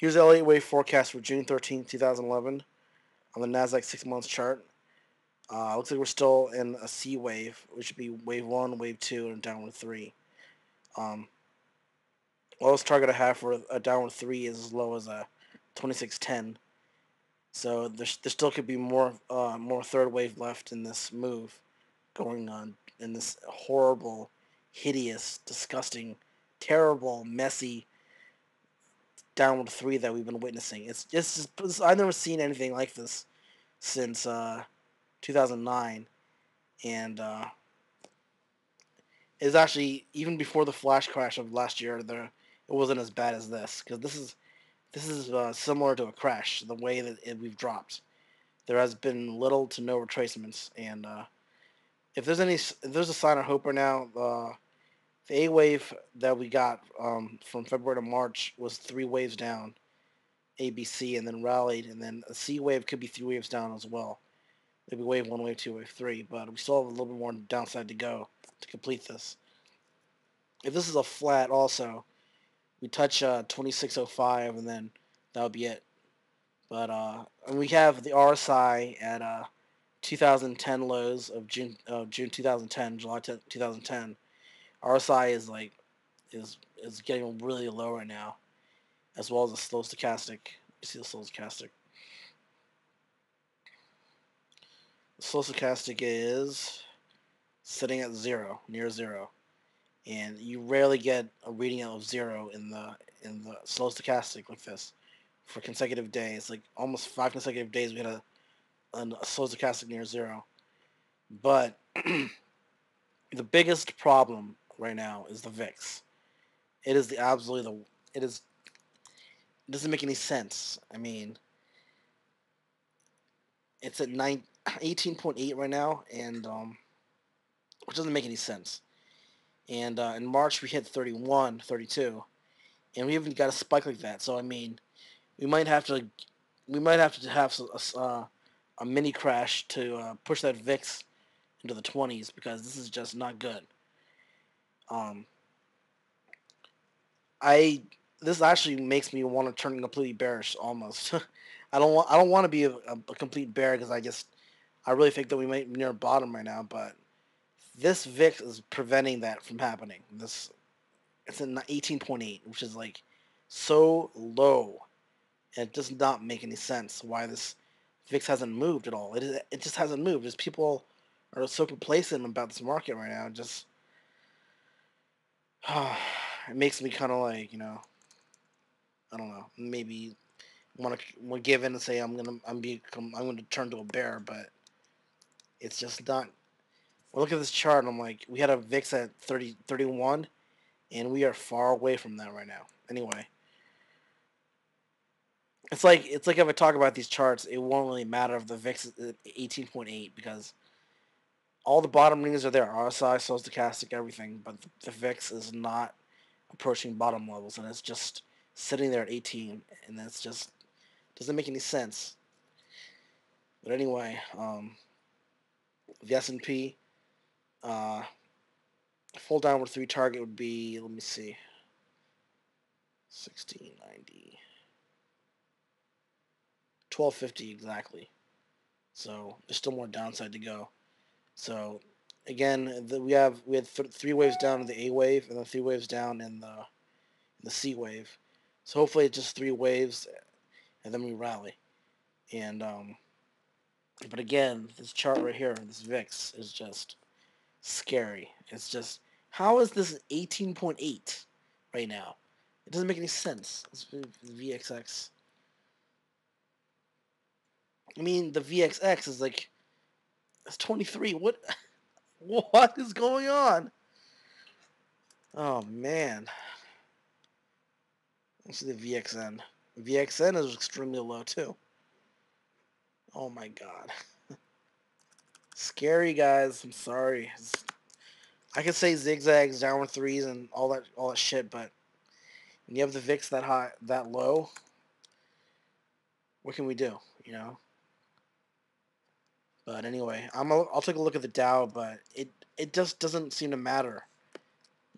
Here's the Elliott Wave Forecast for June 13th, 2011 on the Nasdaq 6 months chart. Looks like we're still in a C wave, which should be wave 1, wave 2, and downward 3. Lowest target I have for a downward 3 is as low as a 2610. So there still could be more third wave left in this move going on in this horrible, hideous, disgusting, terrible, messy downward 3 that we've been witnessing. I've never seen anything like this since 2009, and it's actually even before the flash crash of last year. It wasn't as bad as this, because this is similar to a crash. The way that we've dropped, there has been little to no retracements, and if there's a sign of hope right now, the A wave that we got from February to March was 3 waves down, ABC, and then rallied, and then a C wave could be 3 waves down as well. Maybe wave 1, wave 2, wave 3, but we still have a little bit more downside to go to complete this. If this is a flat also, we touch 2605, and then that would be it. But and we have the RSI at 2010 lows of June 2010, July 2010. RSI is getting really low right now, as well as the slow stochastic. You see the slow stochastic. The slow stochastic is sitting at 0, near 0, and you rarely get a reading of 0 in the slow stochastic like this for consecutive days. Like almost 5 consecutive days we had a slow stochastic near 0. But the biggest problem right now is the VIX. It is it doesn't make any sense. I mean, it's at 18.8 right now, and which doesn't make any sense. And in March we hit 31, 32, and we haven't got a spike like that. So I mean, we might have to have a mini crash to push that VIX into the 20s, because this is just not good. This actually makes me want to turn completely bearish almost. I don't want to be a complete bear, because I really think that we might be near bottom right now, but this VIX is preventing that from happening. It's in 18.8, which is like so low, and it does not make any sense why this VIX hasn't moved at all. It just hasn't moved. Just people are so complacent about this market right now. It makes me kind of like, I don't know, maybe want to give in and say I'm gonna turn to a bear, but it's just not. Well, look at this chart, and I'm like, we had a VIX at 30, 31, and we are far away from that right now. Anyway, it's like if I talk about these charts, it won't really matter if the VIX is at 18.8, because all the bottom readings are there, RSI, slow stochastic, everything, but the VIX is not approaching bottom levels, and it's just sitting there at 18, and that's just doesn't make any sense. But anyway, the S&P, full downward 3 target would be, let me see, 1690, 1250 exactly. So there's still more downside to go. So again, we had 3 waves down in the A wave, and then 3 waves down in the C wave. So hopefully it's just 3 waves, and then we rally. And but again, this chart right here, this VIX, is just scary. It's just, how is this 18.8 right now? It doesn't make any sense. It's VXX. I mean, the VXX is like, it's 23. What is going on? Oh man. Let's see the VXN. VXN is extremely low too. Oh my god. Scary, guys. I'm sorry. I could say zigzags, downward 3s, and all that shit, but when you have the VIX that high, that low, what can we do? But anyway, I'll take a look at the Dow, but it just doesn't seem to matter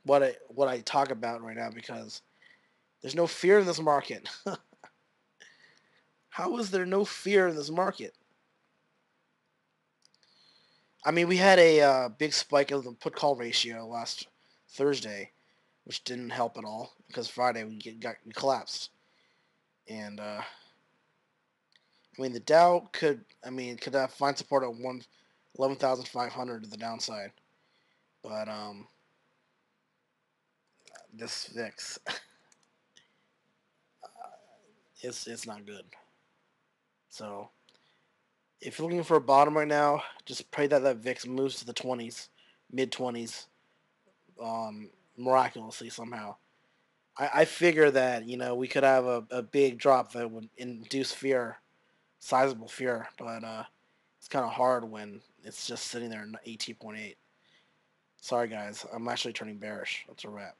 what I talk about right now, because there's no fear in this market. How is there no fear in this market? I mean, we had a big spike of the put-call ratio last Thursday, which didn't help at all because Friday we collapsed. And I mean, the Dow could find support at 11,500 to the downside, but this VIX, it's not good. So if you're looking for a bottom right now, just pray that VIX moves to the 20s, mid 20s, miraculously somehow. I figure that we could have a big drop that would induce fear, sizable fear, but it's kind of hard when it's just sitting there at 18.8. Sorry guys, I'm actually turning bearish. That's a wrap.